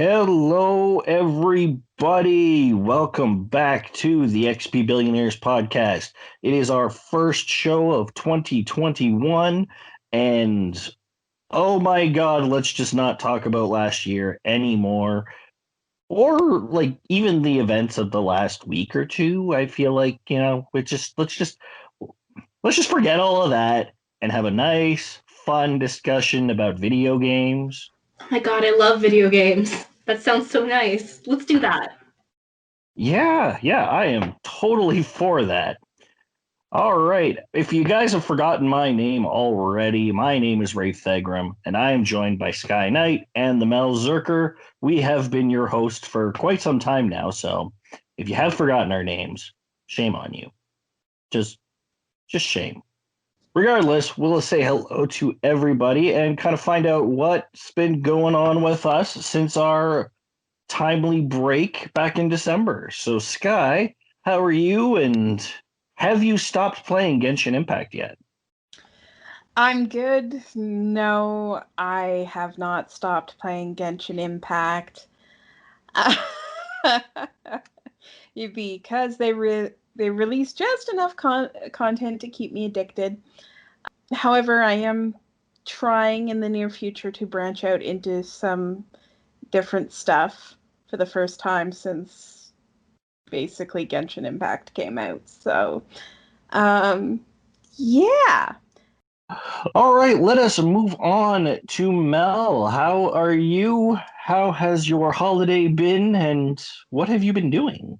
Hello, everybody. Welcome back to the XP Billionaires podcast. It is our first show of 2021, and oh my God, let's just not talk about last year anymore, or like even the events of the last week or two. I feel like let's just forget all of that and have a nice, fun discussion about video games. Oh my god, I love video games. That sounds so nice. Let's do that. Yeah, I am totally for that. All right. If you guys have forgotten my name already, my name is Ray Thegram, and I am joined by Sky Knight and the Mel Zerker. We have been your host for quite some time now, so if you have forgotten our names, shame on you. Just shame. Regardless, we'll say hello to everybody and kind of find out what's been going on with us since our timely break back in December. So, Sky, how are you? And have you stopped playing Genshin Impact yet? I'm good. No, I have not stopped playing Genshin Impact. Because they released just enough content to keep me addicted. However, I am trying in the near future to branch out into some different stuff for the first time since basically Genshin Impact came out. So, yeah. All right, let us move on to Mel. How are you? How has your holiday been, and what have you been doing?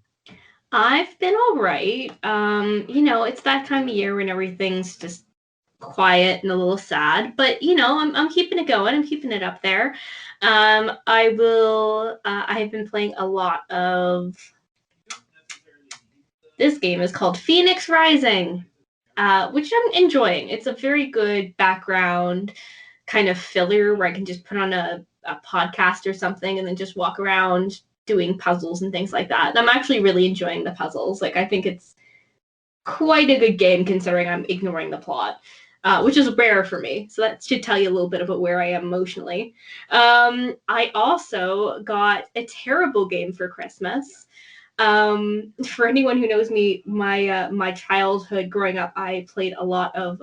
I've been all right. It's that time of year when everything's just quiet and a little sad, but I'm keeping it going. I'm keeping it up there. I've been playing a lot of this game is called Phoenix Rising, which I'm enjoying. It's a very good background kind of filler where I can just put on a podcast or something and then just walk around doing puzzles and things like that. And I'm actually really enjoying the puzzles. Like, I think it's quite a good game considering I'm ignoring the plot, which is rare for me. So that should tell you a little bit about where I am emotionally. I also got a terrible game for Christmas. For anyone who knows me, my childhood growing up, I played a lot of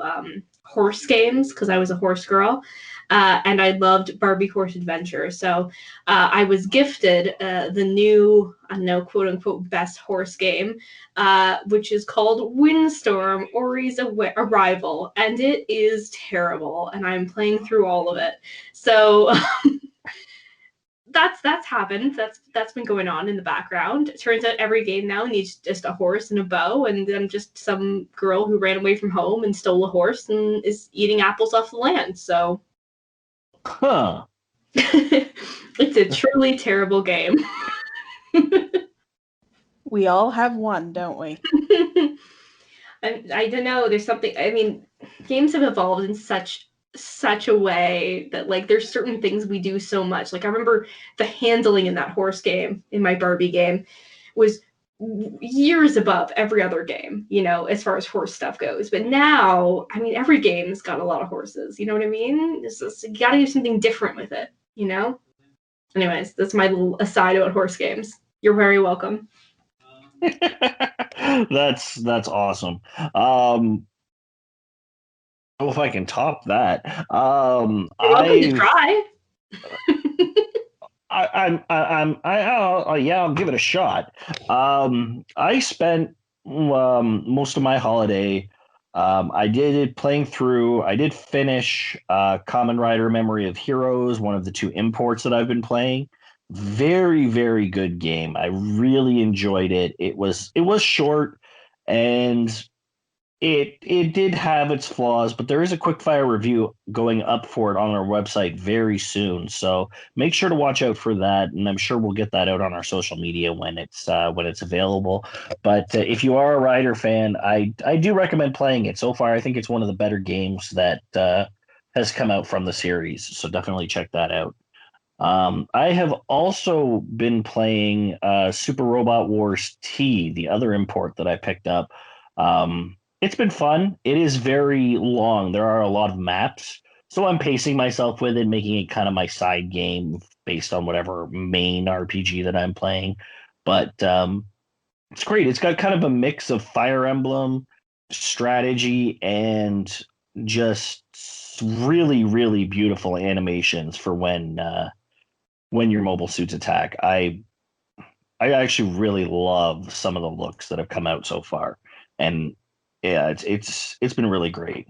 horse games because I was a horse girl, and I loved Barbie Horse Adventure. So I was gifted the new, I don't know, quote unquote, best horse game, which is called Windstorm Ori's Arrival, and it is terrible, and I'm playing through all of it. So that's happened. That's been going on in the background. It turns out every game now needs just a horse and a bow, and I'm just some girl who ran away from home and stole a horse and is eating apples off the land. So, it's a truly terrible game. We all have one, don't we? I don't know. There's something. I mean, games have evolved in such a way that, like, there's certain things we do so much. Like, I remember the handling in that horse game, in my Barbie game, was years above every other game, as far as horse stuff goes. But now, I mean, every game's got a lot of horses. You know what I mean? You gotta do something different with it, Anyways, that's my little aside about horse games. You're very welcome. That's awesome. Well, if I can top that, You're welcome to try. I'll give it a shot. I spent most of my holiday. I did finish Kamen Rider Memory of Heroes, one of the two imports that I've been playing. Very, very good game. I really enjoyed it. It was short, and it did have its flaws, but there is a quick fire review going up for it on our website very soon. So make sure to watch out for that, and I'm sure we'll get that out on our social media when it's available. But if you are a Rider fan, I do recommend playing it. So far, I think it's one of the better games that has come out from the series. So definitely check that out. I have also been playing Super Robot Wars T, the other import that I picked up. It's been fun. It is very long. There are a lot of maps, so I'm pacing myself with it, making it kind of my side game based on whatever main RPG that I'm playing. But it's great. It's got kind of a mix of Fire Emblem strategy and just really, really beautiful animations for when your mobile suits attack. I actually really love some of the looks that have come out so far, and yeah, it's been really great.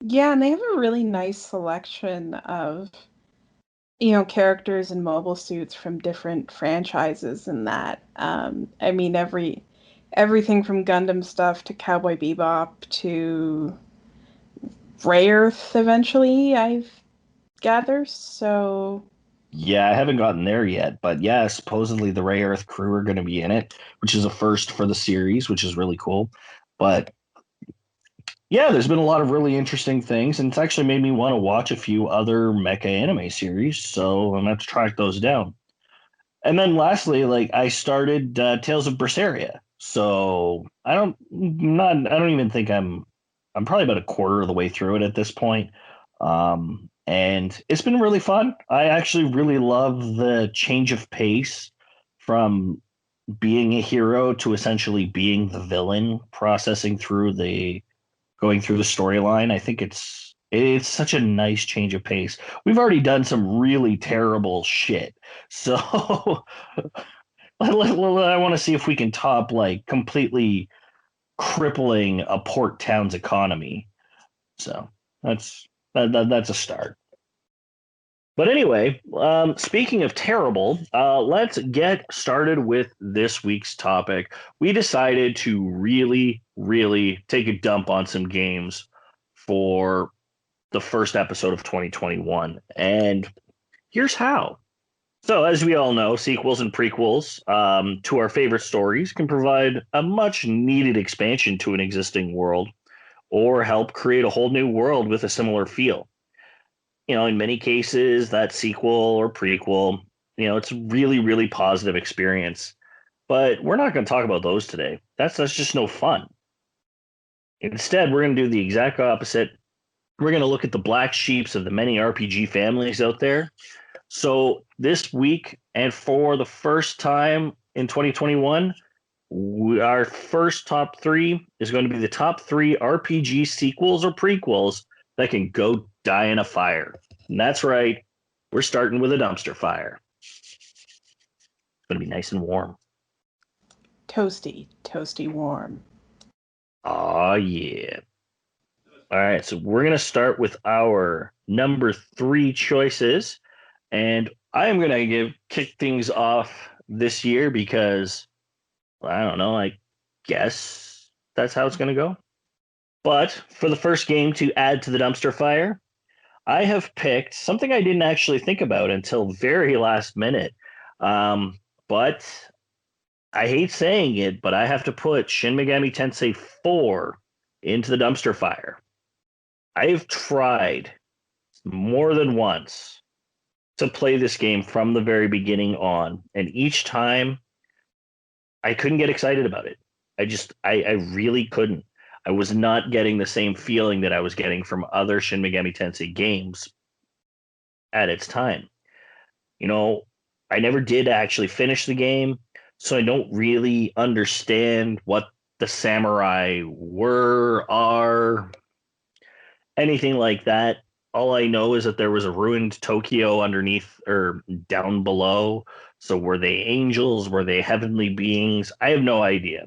Yeah, and they have a really nice selection of, characters and mobile suits from different franchises and that. I mean, everything from Gundam stuff to Cowboy Bebop to Ray Earth eventually, I've gathered. So, Yeah, I haven't gotten there yet, but yeah, supposedly the Ray Earth crew are going to be in it, which is a first for the series, which is really cool. But yeah, there's been a lot of really interesting things, and it's actually made me want to watch a few other mecha anime series. So I'm gonna have to track those down. And then lastly, like I started Tales of Berseria. So I don't even think I'm probably about a quarter of the way through it at this point. And it's been really fun. I actually really love the change of pace from being a hero to essentially being the villain, processing through the going through the storyline. I think it's such a nice change of pace. We've already done some really terrible shit. So I want to see if we can top like completely crippling a port town's economy. So that's a start. But anyway, speaking of terrible, let's get started with this week's topic. We decided to really, really take a dump on some games for the first episode of 2021. And here's how. So, as we all know, sequels and prequels to our favorite stories can provide a much needed expansion to an existing world or help create a whole new world with a similar feel. In many cases, that sequel or prequel, it's a really, really positive experience. But we're not going to talk about those today. That's just no fun. Instead, we're going to do the exact opposite. We're going to look at the black sheeps of the many RPG families out there. So this week, and for the first time in 2021, our first top three is going to be the top three RPG sequels or prequels that can go die in a fire. And that's right, we're starting with a dumpster fire. It's going to be nice and warm. toasty, toasty warm. Oh, yeah. All right, so we're going to start with our number three choices. And I am going to kick things off this year because I don't know, I guess that's how it's going to go. But for the first game to add to the dumpster fire, I have picked something I didn't actually think about until very last minute. But I hate saying it, but I have to put Shin Megami Tensei 4 into the dumpster fire. I've tried more than once to play this game from the very beginning on, and each time I couldn't get excited about it. I really couldn't. I was not getting the same feeling that I was getting from other Shin Megami Tensei games at its time. I never did actually finish the game, so I don't really understand what the samurai are, anything like that. All I know is that there was a ruined Tokyo underneath or down below. So were they angels? Were they heavenly beings? I have no idea.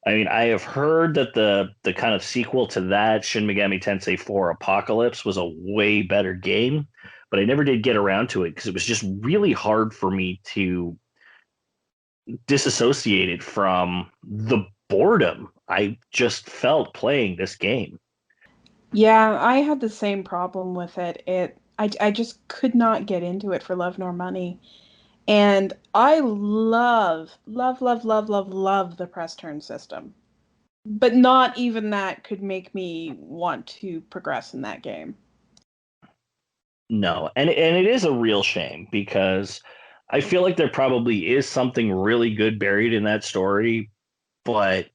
I mean, I have heard that the kind of sequel to that, Shin Megami Tensei 4 Apocalypse, was a way better game, but I never did get around to it because it was just really hard for me to disassociate it from the boredom I just felt playing this game. Yeah, I had the same problem with it. I just could not get into it for love nor money. And I love, love, love, love, love, love the press turn system. But not even that could make me want to progress in that game. No, and it is a real shame because I feel like there probably is something really good buried in that story, but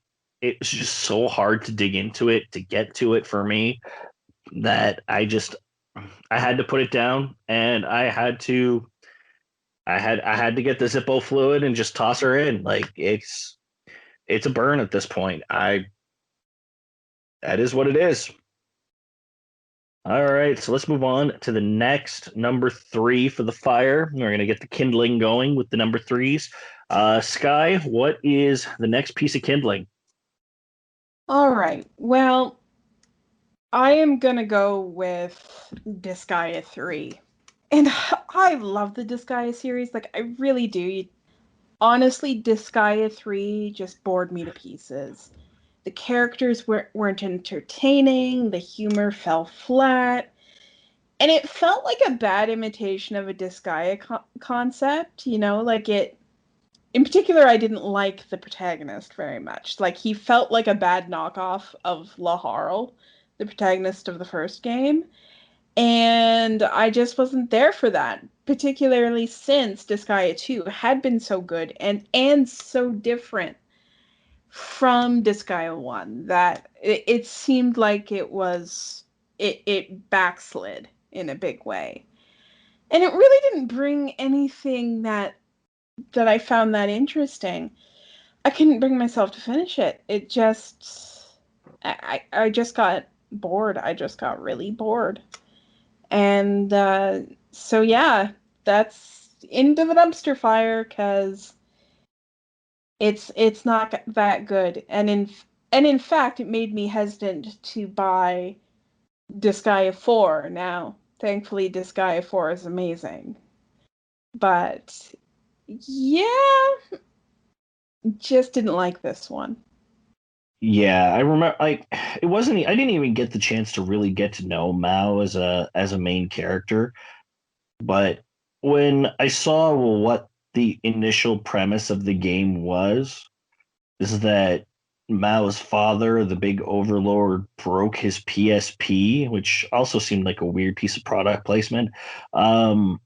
it's just so hard to dig into it to get to it for me that I had to put it down and I had to I had to get the Zippo fluid and just toss her in. Like it's a burn at this point. That is what it is. All right, so let's move on to the next number 3 for the fire. We're gonna get the kindling going with the number 3s. Sky, what is the next piece of kindling? All right. Well, I am going to go with Disgaea 3. And I love the Disgaea series. Like, I really do. Honestly, Disgaea 3 just bored me to pieces. The characters weren't entertaining. The humor fell flat. And it felt like a bad imitation of a Disgaea concept. Like it... In particular, I didn't like the protagonist very much. Like, he felt like a bad knockoff of Laharl, the protagonist of the first game. And I just wasn't there for that, particularly since Disgaea 2 had been so good and so different from Disgaea 1 that it seemed like it backslid in a big way. And it really didn't bring anything that I found that interesting. I couldn't bring myself to finish it. It just... I just got bored. I just got really bored. And so yeah, that's into the dumpster fire because it's not that good. And in fact, it made me hesitant to buy Disgaea 4 now. Thankfully, Disgaea 4 is amazing. But yeah, just didn't like this one. Yeah, I remember. Like, it wasn't. I didn't even get the chance to really get to know Mao as a main character. But when I saw what the initial premise of the game was, is that Mao's father, the big overlord, broke his PSP, which also seemed like a weird piece of product placement. Um,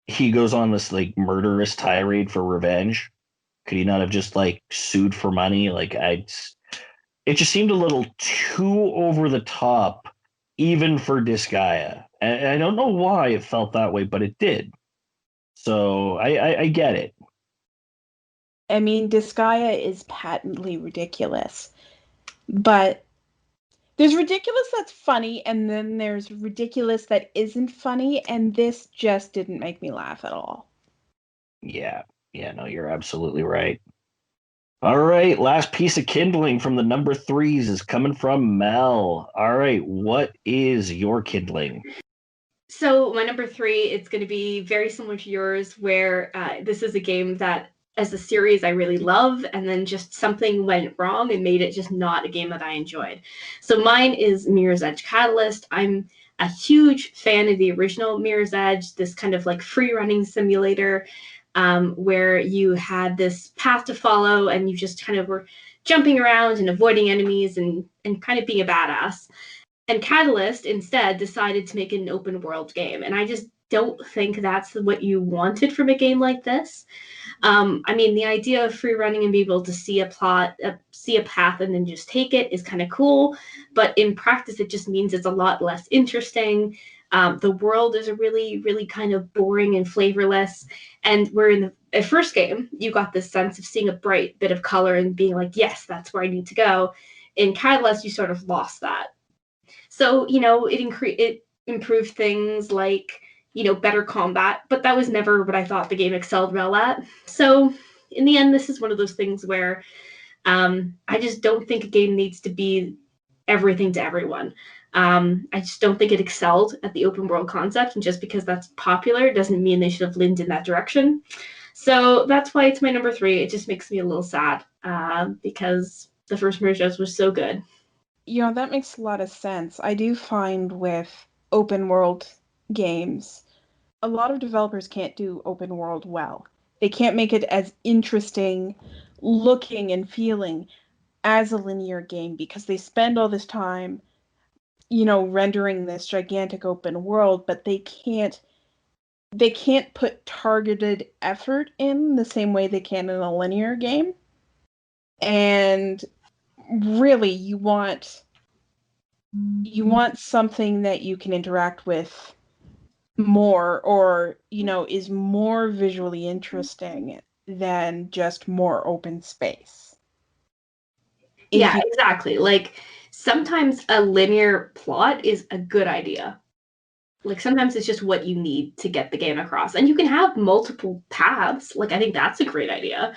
he goes on this like murderous tirade for revenge. Could he not have just like sued for money? It just seemed a little too over the top, even for Disgaea. And I don't know why it felt that way, but it did. So I get it. I mean, Disgaea is patently ridiculous. But there's ridiculous that's funny, and then there's ridiculous that isn't funny, and this just didn't make me laugh at all. Yeah. Yeah, no, you're absolutely right. All right, last piece of kindling from the number 3s is coming from Mel. All right, what is your kindling? So my number 3, it's going to be very similar to yours, where this is a game that, as a series, I really love, and then just something went wrong and made it just not a game that I enjoyed. So mine is Mirror's Edge Catalyst. I'm a huge fan of the original Mirror's Edge, this kind of like free running simulator where you had this path to follow and you just kind of were jumping around and avoiding enemies and kind of being a badass. And Catalyst instead decided to make it an open world game. And I just don't think that's what you wanted from a game like this. I mean, the idea of free running and being able to see a plot, see a path, and then just take it is kind of cool. But in practice, it just means it's a lot less interesting. The world is really, really kind of boring and flavorless. And where in the first game, you got this sense of seeing a bright bit of color and being like, yes, that's where I need to go. In Catalyst, you sort of lost that. So, it improved things like, better combat, but that was never what I thought the game excelled well at. So, in the end, this is one of those things where I just don't think a game needs to be everything to everyone. I just don't think it excelled at the open world concept, and just because that's popular doesn't mean they should have leaned in that direction. So that's why it's my number 3. It just makes me a little sad because the first Mirror's was so good. That makes a lot of sense. I do find with open world games, a lot of developers can't do open world well. They can't make it as interesting looking and feeling as a linear game because they spend all this time, rendering this gigantic open world, but they can't put targeted effort in the same way they can in a linear game. And really, you want something that you can interact with more, or, is more visually interesting than just more open space. Yeah, exactly. Like, sometimes a linear plot is a good idea. Like, sometimes it's just what you need to get the game across. And you can have multiple paths. Like, I think that's a great idea.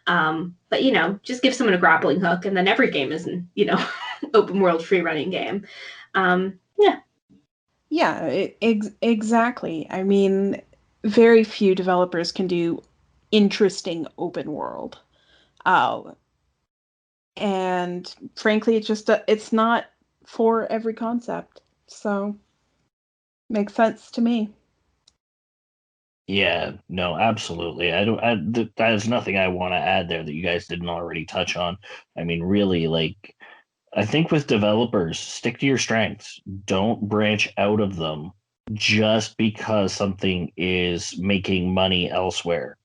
But, just give someone a grappling hook, and then every game is an, open world free running game. Yeah. Yeah, exactly. I mean, very few developers can do interesting open world. And frankly, it's not for every concept. So, makes sense to me. Yeah, no, absolutely. There's nothing I want to add there that you guys didn't already touch on. I mean, really, like, I think with developers, stick to your strengths. Don't branch out of them just because something is making money elsewhere.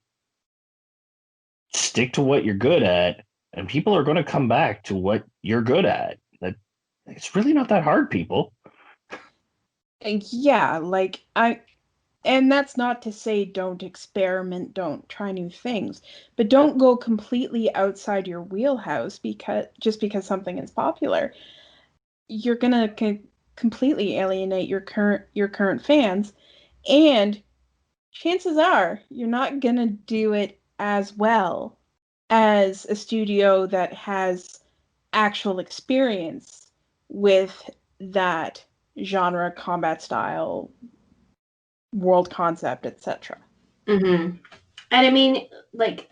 Stick to what you're good at, and people are going to come back to what you're good at. That it's really not that hard, people. Yeah, and that's not to say don't experiment, don't try new things, but don't go completely outside your wheelhouse because something is popular. You're gonna completely alienate your current fans, and chances are you're not gonna do it as well as a studio that has actual experience with that genre, combat style, world concept, etc. Mm-hmm. And I mean, like,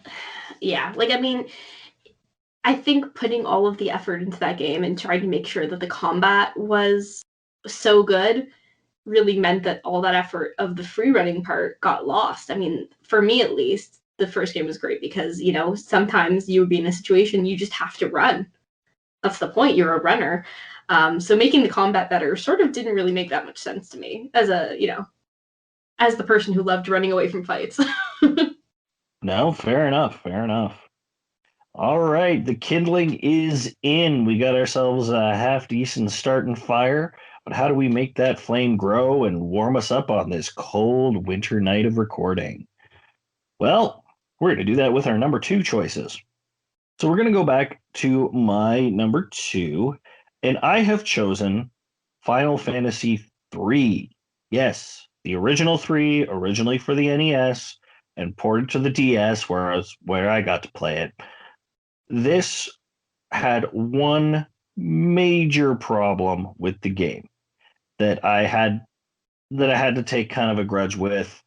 yeah, like, I mean, I think putting all of the effort into that game and trying to make sure that the combat was so good really meant that all that effort of the free running part got lost. I mean, for me at least, the first game was great because, sometimes you would be in a situation you just have to run. That's the point. You're a runner. So making the combat better sort of didn't really make that much sense to me as the person who loved running away from fights. No, fair enough. Fair enough. All right, the kindling is in. We got ourselves a half decent starting fire, but how do we make that flame grow and warm us up on this cold winter night of recording? Well, we're going to do that with our number two choices. So we're going to go back to my number two, and I have chosen Final Fantasy 3. Yes, the original 3, originally for the NES, and ported to the DS where I got to play it. This had one major problem with the game that I had to take kind of a grudge with.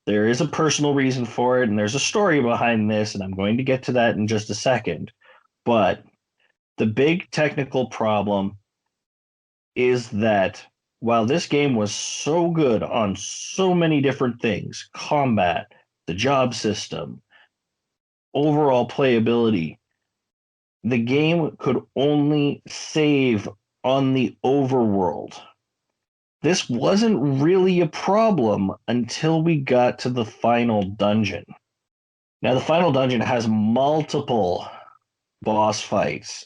There is a personal reason for it, and there's a story behind this, and I'm going to get to that in just a second. But the big technical problem is that while this game was so good on so many different things, combat, the job system, overall playability, the game could only save on the overworld. This wasn't really a problem until we got to the final dungeon. Now, the final dungeon has multiple boss fights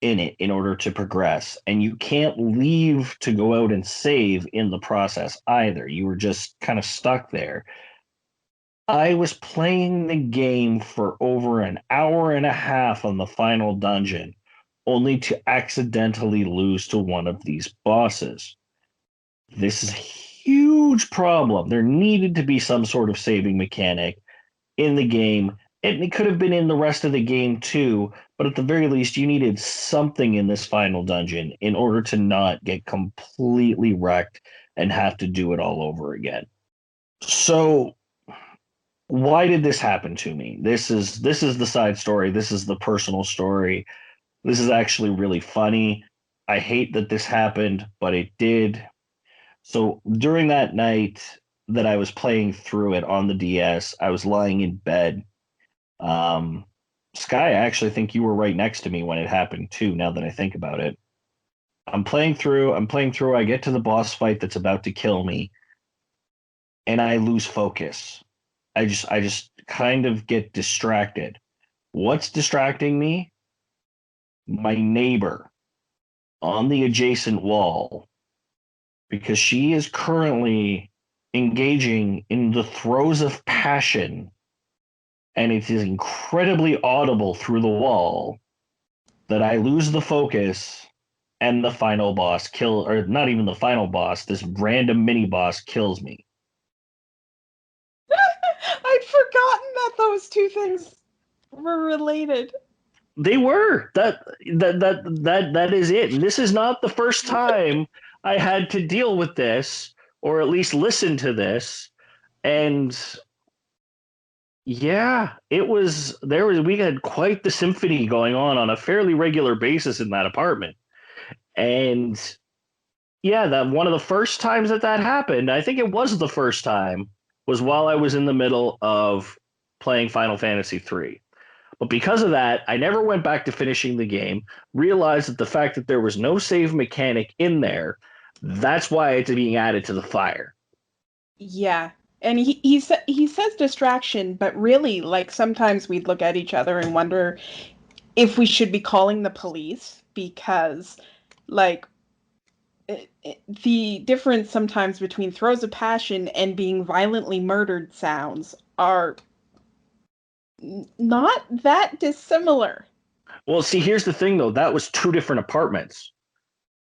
in it in order to progress, and you can't leave to go out and save in the process either. You were just kind of stuck there. I was playing the game for over an hour and a half on the final dungeon, only to accidentally lose to one of these bosses. This is a huge problem. There needed to be some sort of saving mechanic in the game, and it could have been in the rest of the game too, but at the very least, you needed something in this final dungeon in order to not get completely wrecked and have to do it all over again. So, why did this happen to me? This is the side story. This is the personal story. This is actually really funny. I hate that this happened, but it did. So during that night that I was playing through it on the DS, I was lying in bed. Um, Sky, I actually think you were right next to me when it happened too. Now that I think about it, I'm playing through. I'm playing through. I get to the boss fight that's about to kill me, and I lose focus. I just kind of get distracted. What's distracting me? My neighbor on the adjacent wall, because she is currently engaging in the throes of passion, and it is incredibly audible through the wall, that I lose the focus and the final boss or not even the final boss, this random mini boss kills me. I'd forgotten that those two things were related. They were. That is it. And this is not the first time I had to deal with this, or at least listen to this. And yeah, we had quite the symphony going on a fairly regular basis in that apartment. And yeah, that one of the first times that happened, I think it was the first time, was while I was in the middle of playing Final Fantasy III. But because of that, I never went back to finishing the game, realized that the fact that there was no save mechanic in there, that's why it's being added to the fire. Yeah. And he says distraction, but really, like, sometimes we'd look at each other and wonder if we should be calling the police, because, like, the difference sometimes between throes of passion and being violently murdered sounds are not that dissimilar. Well, see, here's the thing, though. That was two different apartments.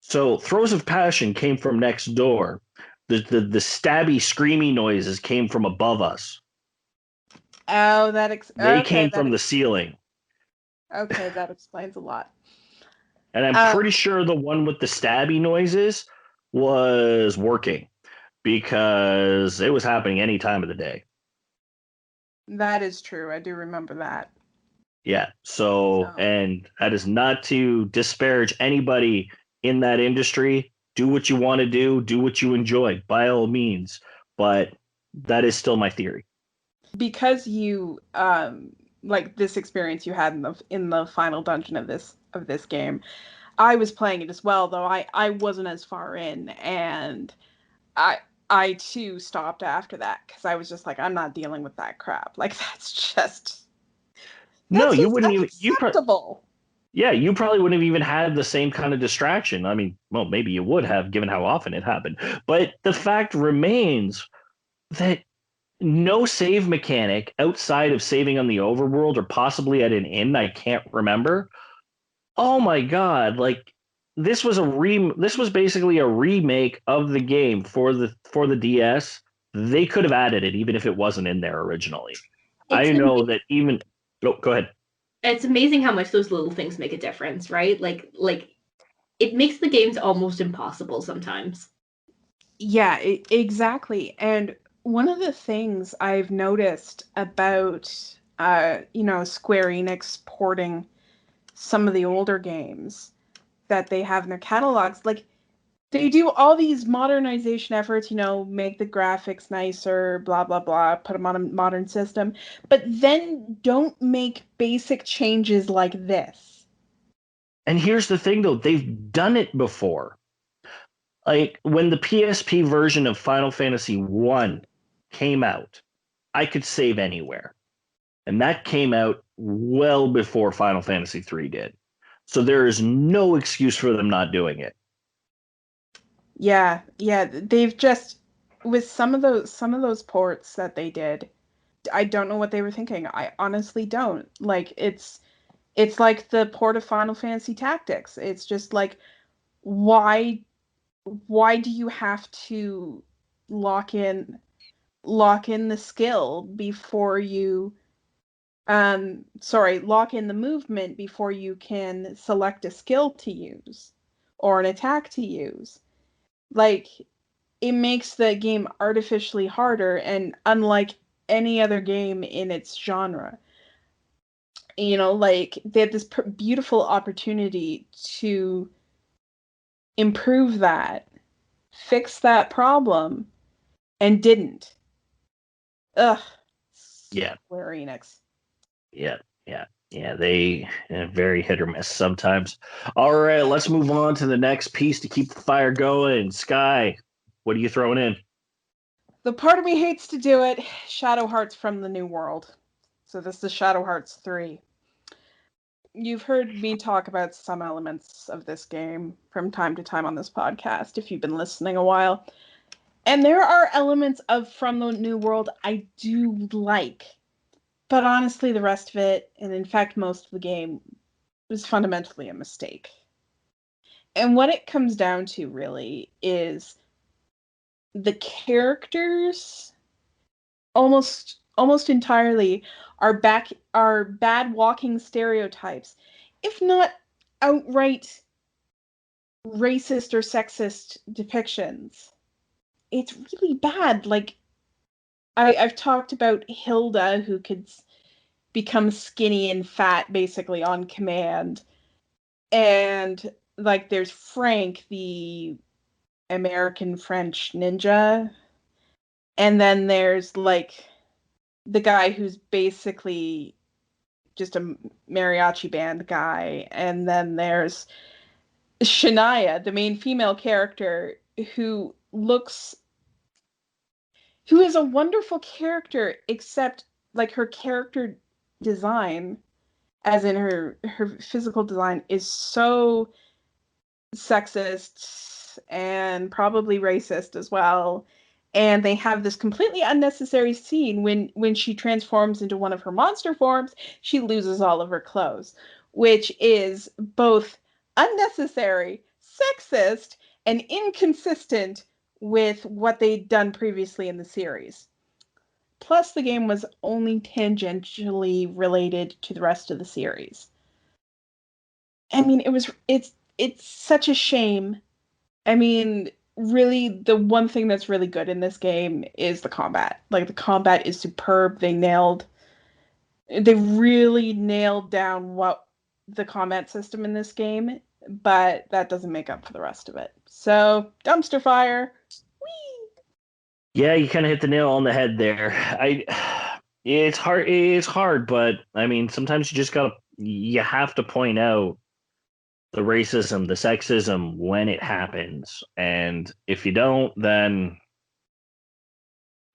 So throes of passion came from next door. The stabby, screamy noises came from above us. Oh, They came from the ceiling. Okay, that explains a lot. And I'm pretty sure the one with the stabby noises was working, because it was happening any time of the day. That is true. I do remember that. Yeah. So, and that is not to disparage anybody in that industry. Do what you want to do what you enjoy, by all means. But that is still my theory. Because you like this experience you had in the final dungeon of this game, I was playing it as well, though I wasn't as far in, and I too stopped after that because I was just like, I'm not dealing with that crap. Like, You wouldn't even unacceptable. you probably wouldn't have even had the same kind of distraction. I mean, well, maybe you would have, given how often it happened. But the fact remains that no save mechanic outside of saving on the overworld, or possibly at an inn, I can't remember. Oh my god, like this was basically a remake of the game for the DS. They could have added it even if it wasn't in there originally. I know that even go ahead. It's amazing how much those little things make a difference, right? Like it makes the games almost impossible sometimes. Yeah, exactly. And one of the things I've noticed about Square Enix porting some of the older games that they have in their catalogs, like, they do all these modernization efforts, make the graphics nicer, blah, blah, blah, put them on a modern system, but then don't make basic changes like this. And here's the thing, though, they've done it before. Like when the PSP version of Final Fantasy 1 came out, I could save anywhere. And that came out well before Final Fantasy 3 did. So there is no excuse for them not doing it. Yeah, they've just, with some of those ports that they did, I don't know what they were thinking. I honestly don't. Like, it's like the port of Final Fantasy Tactics. It's just like, why do you have to lock in the skill before you lock in the movement before you can select a skill to use or an attack to use? Like, it makes the game artificially harder and unlike any other game in its genre. Like, they had this beautiful opportunity to improve that, fix that problem, and didn't. Ugh. Yeah. Square Enix. Yeah. They very hit or miss sometimes. All right, let's move on to the next piece to keep the fire going. Sky, what are you throwing in? The part of me hates to do it. Shadow Hearts from the New World. So this is Shadow Hearts 3. You've heard me talk about some elements of this game from time to time on this podcast, if you've been listening a while. And there are elements of From the New World I do like. But honestly, the rest of it, and in fact most of the game, was fundamentally a mistake. And what it comes down to really is the characters almost entirely are bad walking stereotypes, if not outright racist or sexist depictions. It's really bad. Like I've talked about Hilda, who could become skinny and fat basically on command, and like there's Frank, the American French ninja, and then there's like the guy who's basically just a mariachi band guy, and then there's Shania, the main female character, who looks who is a wonderful character, except like her character design, as in her physical design, is so sexist and probably racist as well. And they have this completely unnecessary scene when she transforms into one of her monster forms, she loses all of her clothes, which is both unnecessary, sexist, and inconsistent with what they'd done previously in the series. Plus, the game was only tangentially related to the rest of the series. I mean, it's such a shame. I mean, really, the one thing that's really good in this game is the combat. Like, the combat is superb. They really nailed down what the combat system in this game, but that doesn't make up for the rest of it. So, dumpster fire. Whee! Yeah, you kind of hit the nail on the head there. It's hard. It's hard, but I mean, sometimes you have to point out the racism, the sexism when it happens, and if you don't, then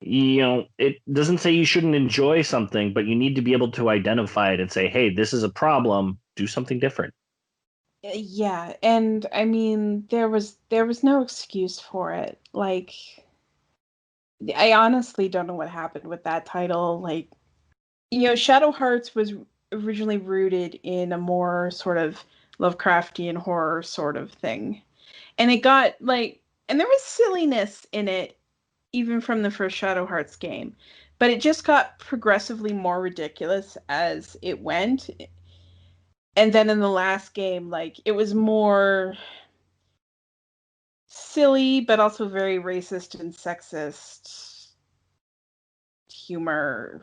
it doesn't say you shouldn't enjoy something, but you need to be able to identify it and say, hey, this is a problem, do something different. Yeah, and I mean, there was no excuse for it. Like, I honestly don't know what happened with that title. Like, Shadow Hearts was originally rooted in a more sort of Lovecraftian horror sort of thing. And it got like, and there was silliness in it even from the first Shadow Hearts game, but it just got progressively more ridiculous as it went. And then in the last game, like, it was more silly, but also very racist and sexist humor,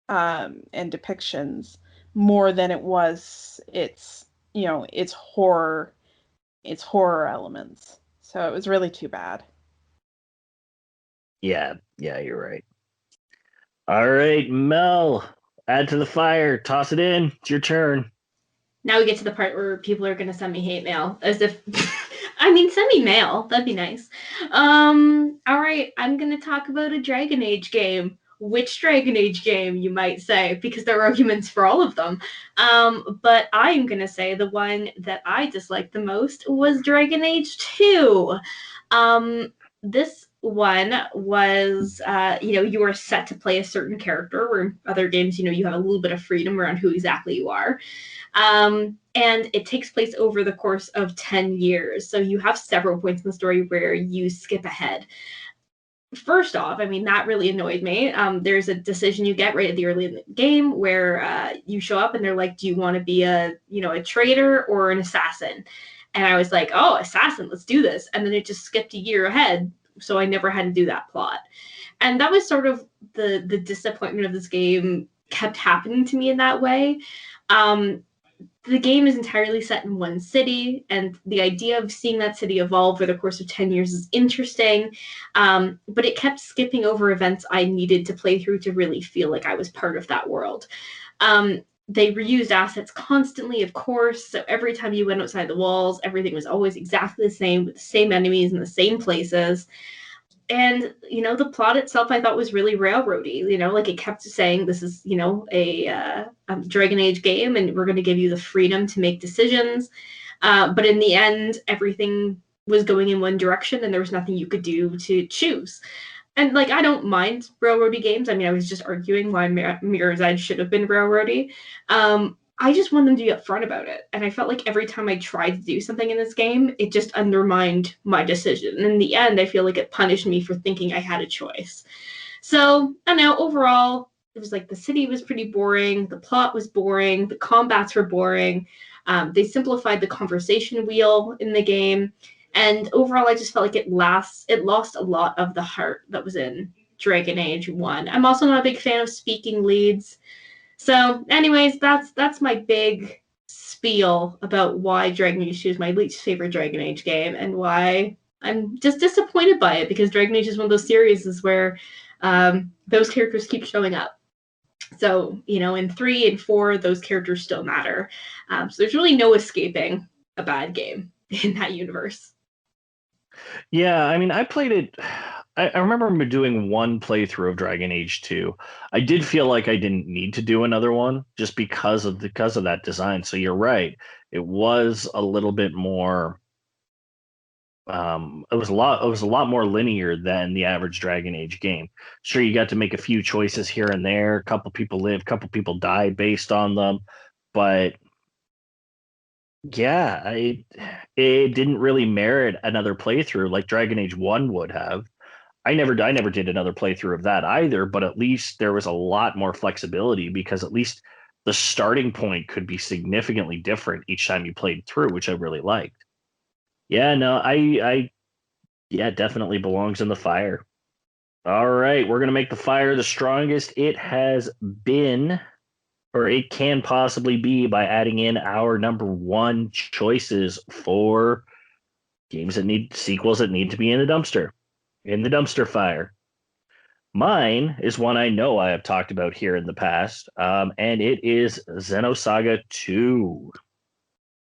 and depictions, more than it was its horror elements. So it was really too bad. Yeah, you're right. All right, Mel, add to the fire, toss it in. It's your turn. Now we get to the part where people are going to send me hate mail, as if I mean, send me mail, that'd be nice. All right, I'm going to talk about a Dragon Age game. Which Dragon Age game, you might say, because there are arguments for all of them. But I'm going to say the one that I disliked the most was Dragon Age 2. This one was, you were set to play a certain character, where in other games, you have a little bit of freedom around who exactly you are. And it takes place over the course of 10 years. So you have several points in the story where you skip ahead. First off, I mean, that really annoyed me. There's a decision you get right at the early in the game where you show up and they're like, do you want to be a traitor or an assassin? And I was like, oh, assassin, let's do this. And then it just skipped a year ahead. So I never had to do that plot. And that was sort of the disappointment of this game kept happening to me in that way. The game is entirely set in one city, and the idea of seeing that city evolve over the course of 10 years is interesting, but it kept skipping over events I needed to play through to really feel like I was part of that world. They reused assets constantly, of course, so every time you went outside the walls, everything was always exactly the same, with the same enemies in the same places. And, the plot itself I thought was really railroady. Like, it kept saying this is, a Dragon Age game and we're going to give you the freedom to make decisions. But in the end, everything was going in one direction and there was nothing you could do to choose. And like, I don't mind railroady games. I mean, I was just arguing why Mirror's Edge should have been railroady. I just want them to be upfront about it. And I felt like every time I tried to do something in this game, it just undermined my decision. And in the end, I feel like it punished me for thinking I had a choice. So, I don't know, overall, it was like the city was pretty boring, the plot was boring, the combats were boring. They simplified the conversation wheel in the game. And overall, I just felt like it lost a lot of the heart that was in Dragon Age 1. I'm also not a big fan of speaking leads. So, anyways, that's my big spiel about why Dragon Age 2 is my least favorite Dragon Age game and why I'm just disappointed by it, because Dragon Age is one of those series where those characters keep showing up. So, in 3 and 4, those characters still matter. So there's really no escaping a bad game in that universe. Yeah, I mean, I played it. I remember doing one playthrough of Dragon Age 2. I did feel like I didn't need to do another one just because of that design. So you're right. It was a little bit more. It was a lot more linear than the average Dragon Age game. Sure, you got to make a few choices here and there. A couple people lived, a couple people died based on them, but yeah, it didn't really merit another playthrough like Dragon Age 1 would have. I never did another playthrough of that either, but at least there was a lot more flexibility because at least the starting point could be significantly different each time you played through, which I really liked. Yeah, no, yeah, definitely belongs in the fire. All right, we're gonna make the fire the strongest it has been, or it can possibly be, by adding in our number one choices for games that need sequels that need to be in the dumpster fire. Mine is one I know I have talked about here in the past, and it is Xenosaga 2.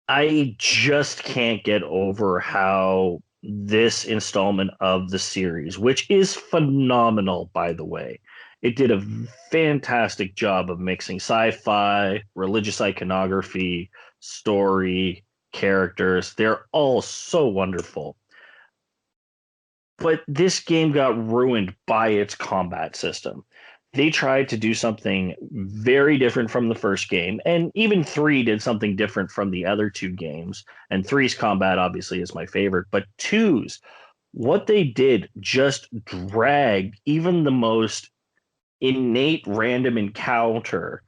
I just can't get over how this installment of the series, which is phenomenal, by the way, it did a fantastic job of mixing sci-fi, religious iconography, story, characters. They're all so wonderful. But this game got ruined by its combat system. They tried to do something very different from the first game, and even 3 did something different from the other 2 games. And 3's combat obviously is my favorite, but 2's, what they did just dragged even the most innate random encounter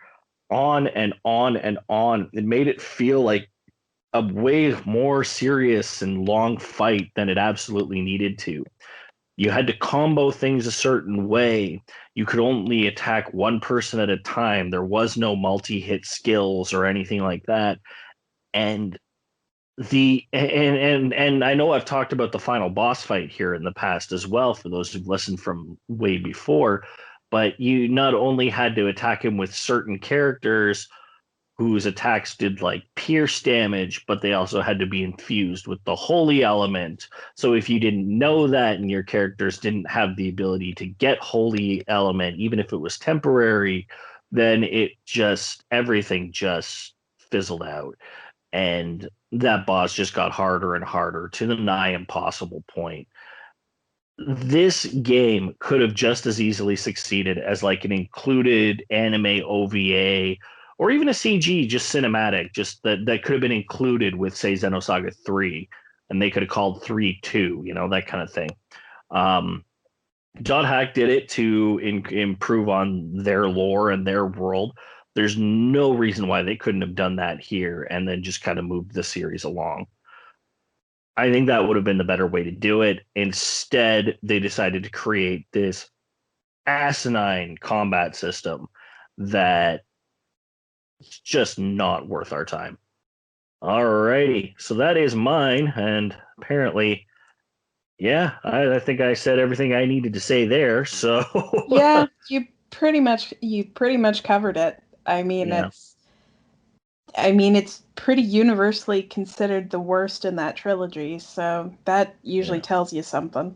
on and on and on. It made it feel like a way more serious and long fight than it absolutely needed to. You had to combo things a certain way. You could only attack one person at a time. There was no multi-hit skills or anything like that. And and I know I've talked about the final boss fight here in the past as well, for those who've listened from way before, but you not only had to attack him with certain characters whose attacks did like pierce damage, but they also had to be infused with the holy element. So if you didn't know that and your characters didn't have the ability to get holy element, even if it was temporary, then everything just fizzled out. And that boss just got harder and harder to the nigh impossible point. This game could have just as easily succeeded as like an included anime OVA or even a CG, just cinematic, just that could have been included with, say, Xenosaga 3, and they could have called 3 2, that kind of thing. Dot Hack did it to improve on their lore and their world. There's no reason why they couldn't have done that here and then just kind of moved the series along. I think that would have been the better way to do it. Instead, they decided to create this asinine combat system that it's just not worth our time. Alrighty, so that is mine, and apparently, yeah, I think I said everything I needed to say there. So yeah, you pretty much covered it. I mean, yeah. it's pretty universally considered the worst in that trilogy, so that usually tells you something.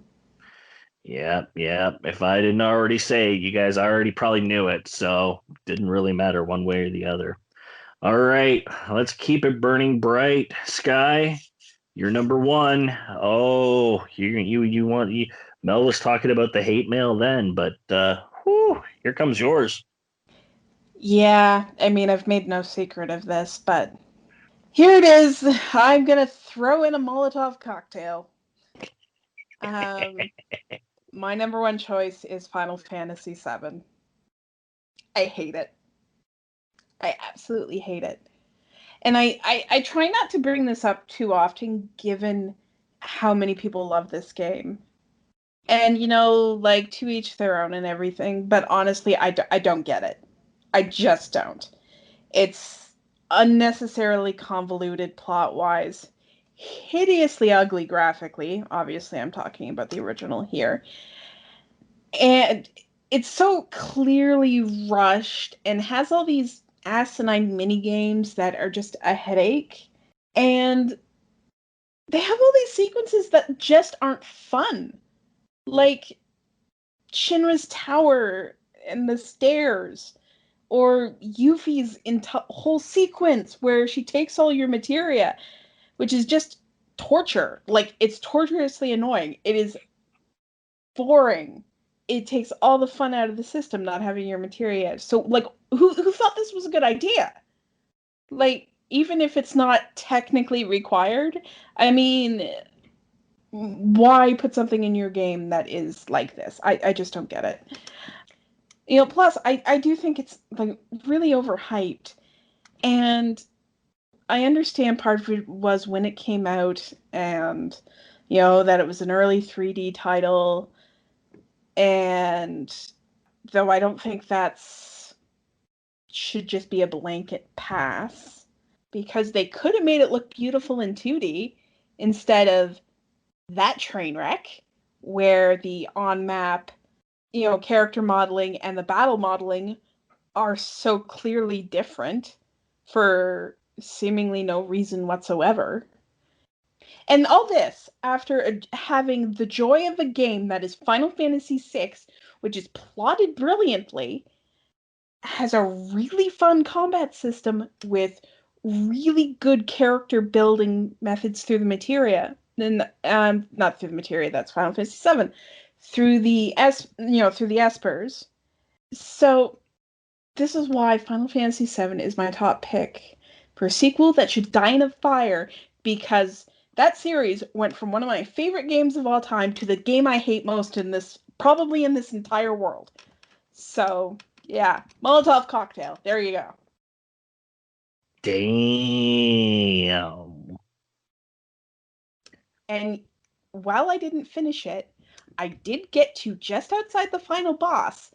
Yeah. If I didn't already say, you guys already probably knew it, so it didn't really matter one way or the other. All right, let's keep it burning bright. Sky, You're number one. Oh, Mel was talking about the hate mail then, but here comes yours. Yeah, I mean, I've made no secret of this, but here it is. I'm gonna throw in a Molotov cocktail. My number one choice is Final Fantasy VII. I hate it. I absolutely hate it. And I try not to bring this up too often, given how many people love this game. And, like, to each their own and everything. But honestly, I don't get it. I just don't. It's unnecessarily convoluted plot-wise, hideously ugly graphically. Obviously, I'm talking about the original here. And it's so clearly rushed and has all these asinine mini games that are just a headache. And they have all these sequences that just aren't fun. Like Shinra's tower and the stairs, or Yuffie's whole sequence where she takes all your materia, which is just torture. Like, it's torturously annoying. It is boring. It takes all the fun out of the system not having your materia. So, like, who thought this was a good idea? Like, even if it's not technically required, I mean, why put something in your game that is like this? I just don't get it. Plus, I do think it's, like, really overhyped. And I understand part of it was when it came out and, that it was an early 3D title. And though I don't think that's should just be a blanket pass, because they could have made it look beautiful in 2D instead of that train wreck where the on-map, character modeling and the battle modeling are so clearly different for seemingly no reason whatsoever. And all this after having the joy of a game that is Final Fantasy VI, which is plotted brilliantly, has a really fun combat system with really good character building methods through the materia. And not through the materia, that's Final Fantasy VII. Through the through the espers. So this is why Final Fantasy VII is my top pick for a sequel that should die in a fire, because that series went from one of my favorite games of all time to the game I hate most probably in this entire world. So, yeah, Molotov cocktail. There you go. Damn. And while I didn't finish it, I did get to just outside the final boss.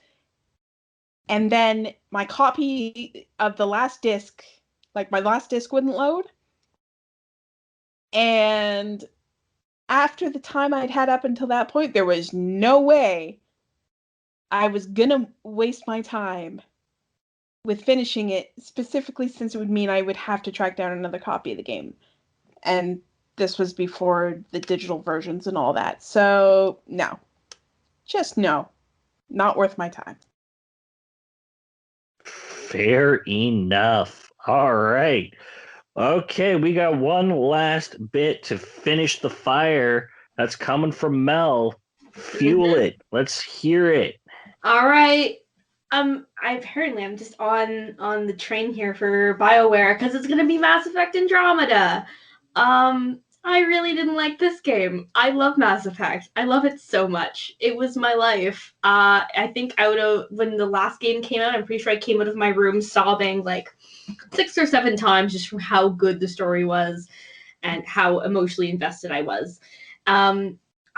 And then my copy of the last disc, like my last disc wouldn't load. And after the time I'd had up until that point, there was no way I was gonna waste my time with finishing it, specifically since it would mean I would have to track down another copy of the game. And this was before the digital versions and all that. So, no. Just no. Not worth my time. Fair enough. All right. Okay, we got one last bit to finish the fire. That's coming from Mel. Fuel it. Let's hear it. All right. I'm just on the train here for BioWare because it's gonna be Mass Effect Andromeda. I really didn't like this game. I love Mass Effect. I love it so much. It was my life. I think when the last game came out, I'm pretty sure I came out of my room sobbing like 6 or 7 times just from how good the story was and how emotionally invested I was.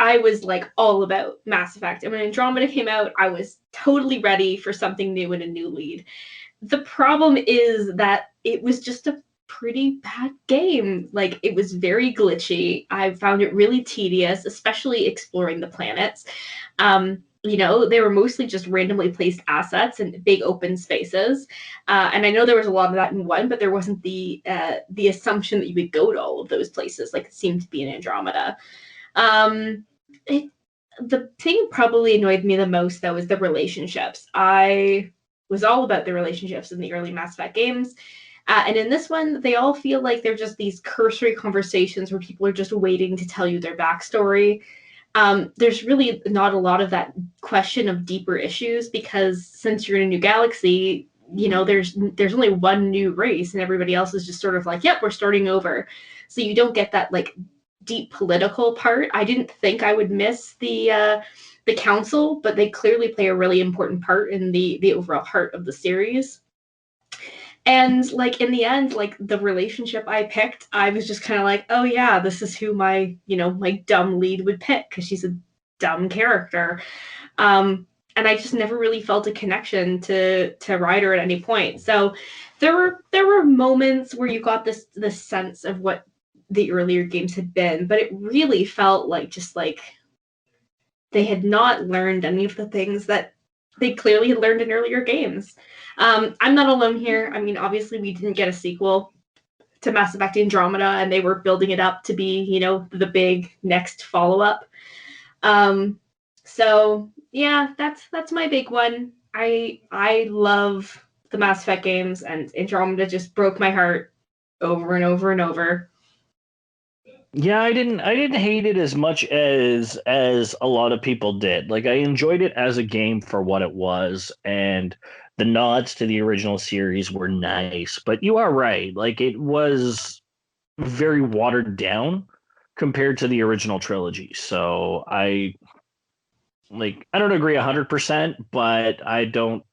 I was like all about Mass Effect. And when Andromeda came out, I was totally ready for something new and a new lead. The problem is that it was just a pretty bad game. Like, it was very glitchy. I found it really tedious, especially exploring the planets. They were mostly just randomly placed assets in big open spaces. And I know there was a lot of that in 1, but there wasn't the assumption that you would go to all of those places like it seemed to be in Andromeda. The thing probably annoyed me the most, though, is the relationships. I was all about the relationships in the early Mass Effect games. And in this one, they all feel like they're just these cursory conversations where people are just waiting to tell you their backstory. There's really not a lot of that question of deeper issues, because since you're in a new galaxy, there's only one new race and everybody else is just sort of like, yep, we're starting over. So you don't get that like deep political part. I didn't think I would miss the council, but they clearly play a really important part in the overall heart of the series. And like in the end, like the relationship I picked, I was just kind of like, oh yeah, this is who my dumb lead would pick, because she's a dumb character. And I just never really felt a connection to Ryder at any point. So there were moments where you got this sense of what the earlier games had been, but it really felt like just like they had not learned any of the things that they clearly had learned in earlier games. I'm not alone here. I mean, obviously we didn't get a sequel to Mass Effect Andromeda, and they were building it up to be, the big next follow-up. So yeah, that's my big one. I love the Mass Effect games, and Andromeda just broke my heart over and over and over. Yeah, I didn't hate it as much as a lot of people did. Like, I enjoyed it as a game for what it was, and the nods to the original series were nice. But you are right. Like, it was very watered down compared to the original trilogy. So I don't agree 100%, but I don't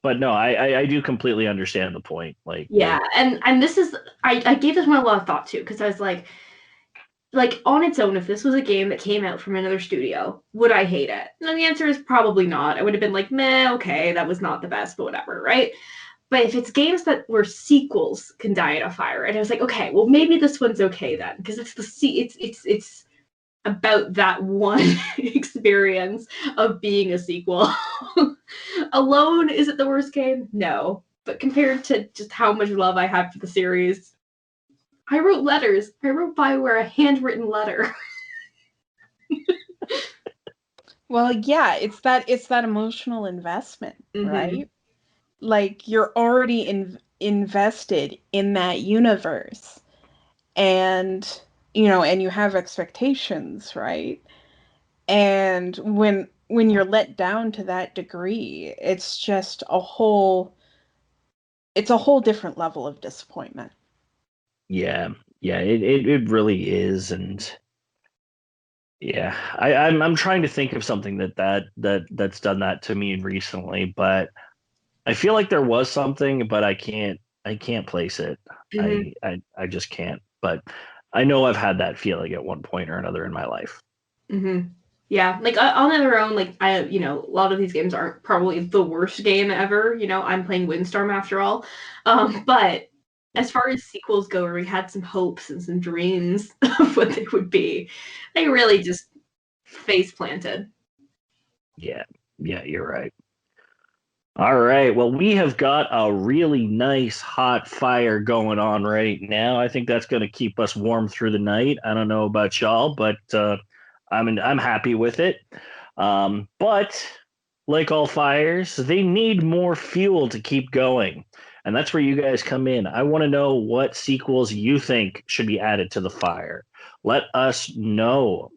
but no, I do completely understand the point. Like, yeah, and this is I gave this one a lot of thought too, because I was like on its own, if this was a game that came out from another studio, would I hate it? And the answer is probably not. I would have been like, meh, okay, that was not the best, but whatever, right? But if it's games that were sequels can die in a fire, and I was like, okay, well maybe this one's okay then, because it's about that one experience of being a sequel. Alone, is it the worst game? No. But compared to just how much love I have for the series, I wrote letters. I wrote BioWare a handwritten letter. Well, yeah, it's that emotional investment, right? Like, you're already invested in that universe, and and you have expectations, right? And when you're let down to that degree, it's just a whole different level of disappointment. yeah, it really is. And yeah, I'm trying to think of something that's done that to me recently, but I feel like there was something, but I can't place it. I just can't. But I know I've had that feeling at one point or another in my life. Yeah, like on their own, like a lot of these games aren't probably the worst game ever. I'm playing Windstorm after all. But as far as sequels go, where we had some hopes and some dreams of what they would be, they really just face planted. Yeah, you're right. All right. Well, we have got a really nice hot fire going on right now. I think that's going to keep us warm through the night. I don't know about y'all, but I'm happy with it. But like all fires, they need more fuel to keep going. And that's where you guys come in. I want to know what sequels you think should be added to the fire. Let us know.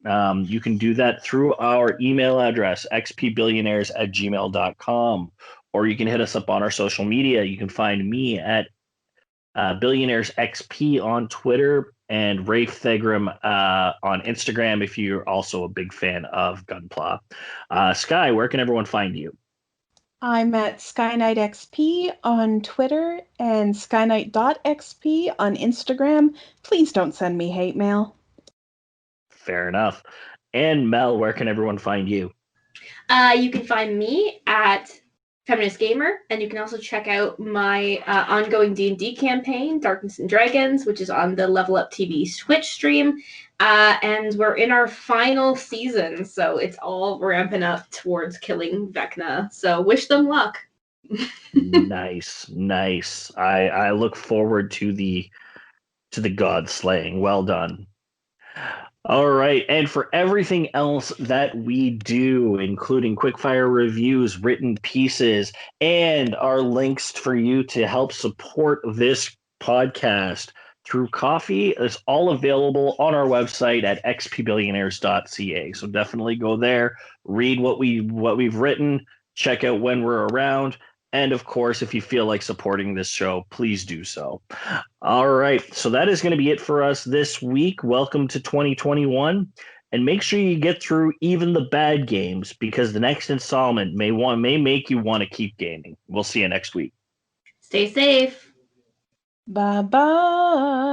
You can do that through our email address, xpbillionaires@gmail.com, or you can hit us up on our social media. You can find me at Billionaires XP on Twitter, and Rafe Thegrim on Instagram if you're also a big fan of Gunpla. Sky, where can everyone find you? I'm at SkyKnightXP on Twitter and SkyKnight.xp on Instagram. Please don't send me hate mail. Fair enough. And Mel, where can everyone find you? You can find me at Feminist Gamer, and you can also check out my ongoing D&D campaign, Darkness and Dragons, which is on the Level Up TV Twitch stream. And we're in our final season, so it's all ramping up towards killing Vecna. So wish them luck. Nice. I look forward to the god slaying. Well done. All right. And for everything else that we do, including quickfire reviews, written pieces, and our links for you to help support this podcast through coffee, is all available on our website at xpbillionaires.ca. So definitely go there, read what we've written, check out when we're around. And of course, if you feel like supporting this show, please do so. All right. So that is going to be it for us this week. Welcome to 2021. And make sure you get through even the bad games because the next installment may make you want to keep gaming. We'll see you next week. Stay safe. Bye bye.